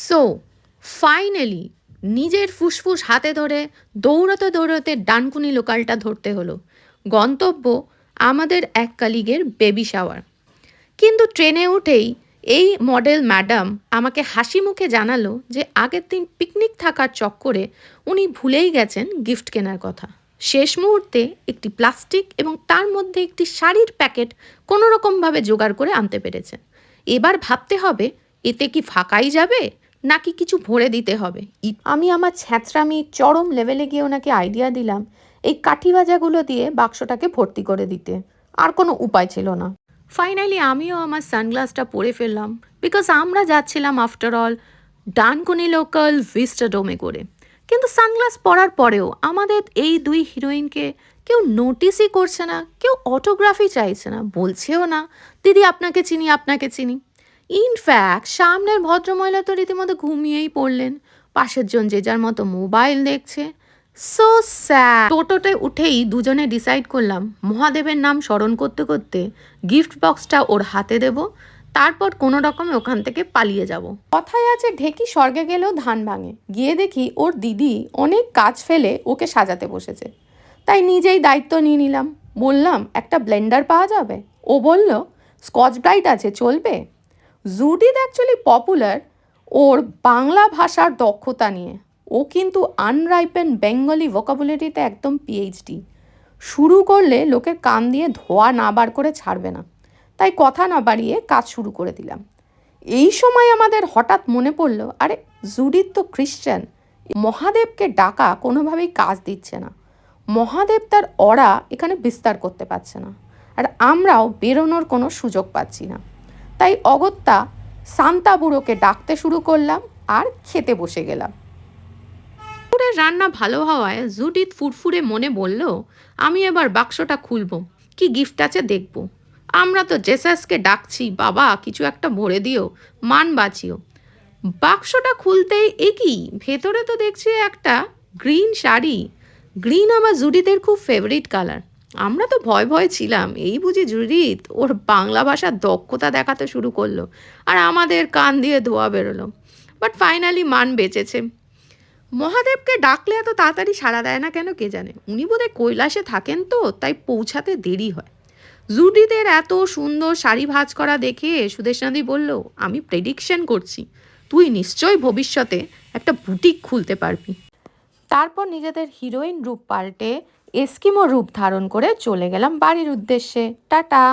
So finally নিজের ফুসফুস হাতে ধরে দৌড়াতে দৌড়াতে ডানকুনি লোকালটা ধরতে হলো। গন্তব্য আমাদের এক কালিগের বেবি শাওয়ার। কিন্তু ট্রেনে উঠেই এই মডেল ম্যাডাম আমাকে হাসি মুখে জানালো যে আগের দিন পিকনিক থাকার চক্করে উনি ভুলেই গেছেন গিফট কেনার কথা। শেষ মুহূর্তে একটি প্লাস্টিক এবং তার মধ্যে একটি শাড়ির প্যাকেট কোনো রকমভাবে জোগাড় করে আনতে পেরেছেন। এবার ভাবতে হবে এতে কি ফাঁকাই যাবে নাকি কিছু ভরে দিতে হবে। আমি আমার ছ্যাঁচড়ামি চরম লেভেলে গিয়ে ওনাকে আইডিয়া দিলাম এই কাঠি ভাজাগুলো দিয়ে বাক্সটাকে ভর্তি করে দিতে। আর কোনো উপায় ছিল না। ফাইনালি আমিও আমার সানগ্লাসটা পরে ফেললাম, বিকজ আমরা যাচ্ছিলাম আফটার অল ডানকুনি লোকাল ভিস্টাডোমে করে। কিন্তু সানগ্লাস পরার পরেও আমাদের এই দুই হিরোইনকে কেউ নোটিসই করছে না, কেউ অটোগ্রাফি চাইছে না, বলছেও না দিদি আপনাকে চিনি আপনাকে চিনি। ইনফ্যাক্ট সামনের ভদ্রমহিলা তো রীতিমতো ঘুমিয়েই পড়লেন, পাশের জন যে যার মতো মোবাইল দেখছে। So sad. টোটোতে উঠেই দুজনে ডিসাইড করলাম মহাদেবের নাম স্মরণ করতে করতে গিফট বক্সটা ওর হাতে দেব, তারপর কোনো রকমে ওখান থেকে পালিয়ে যাব। কথায় আছে ঢেকি স্বর্গে গেলেও ধান ভাঙে। গিয়ে দেখি ওর দিদি অনেক কাজ ফেলে ওকে সাজাতে বসেছে। তাই নিজেই দায়িত্ব নিয়ে নিলাম। বললাম একটা ব্লেন্ডার পাওয়া যাবে? ও বলল স্কচ ব্রাইট আছে, চলবে? জুডিথ অ্যাকচুয়ালি পপুলার ওর বাংলা ভাষার দক্ষতা নিয়ে। ও কিন্তু আনরাইপেন বেঙ্গলি ভোকাবুলারিতে একদম পিএইচডি। শুরু করলে লোকের কান দিয়ে ধোয়া না বার করে ছাড়বে না। তাই কথা না বাড়িয়ে কাজ শুরু করে দিলাম। এই সময় আমাদের হঠাৎ মনে পড়ল, আরে জুডিথ তো খ্রিশ্চান, মহাদেবকে ডাকা কোনোভাবেই কাজ দিচ্ছে না। মহাদেব তার অরা এখানে বিস্তার করতে পারছে না, আর আমরাও বেরোনোর কোনো সুযোগ পাচ্ছি না। তাই অগত্যা সান্তা বুড়োকে ডাকতে শুরু করলাম আর খেতে বসে গেলাম। দুপুরের রান্না ভালো হওয়ায় জুডিথ ফুরফুরে মনে বলল আমি এবার বাক্সটা খুলব, কি গিফট আছে দেখব। আমরা তো জেসাসকে ডাকছি বাবা কিছু একটা ভরে দিও, মান বাঁচিও। বাক্সটা খুলতেই একই, ভেতরে তো দেখছি একটা গ্রিন শাড়ি। গ্রিন আমার জুডিথের খুব ফেভারিট কালার। আমরা তো ভয় ভয় ছিলাম, এই বুঝি জুডিথ ওর বাংলা ভাষার দক্ষতা দেখাতে শুরু করলো, আর আমাদের কান দিয়ে ধোয়া বেরোলো। বাট ফাইনালি মান বেঁচেছে। মহাদেবকে ডাকলে এত তাড়াতাড়ি সাড়া দেয় না কেন কে জানে। উনি বোধহয় কৈলাসে থাকেন তো, তাই পৌঁছাতে দেরি হয়। জুডিথের এত সুন্দর শাড়ি ভাঁজ করা দেখে সুদেশনাদি বলল আমি প্রেডিকশন করছি তুই নিশ্চয়ই ভবিষ্যতে একটা বুটিক খুলতে পারবি। তারপর নিজেদের হিরোইন রূপ পাল্টে এস্কিমো রূপ ধারণ করে চলে গেলাম বাড়ির উদ্দেশ্যে। টাটা।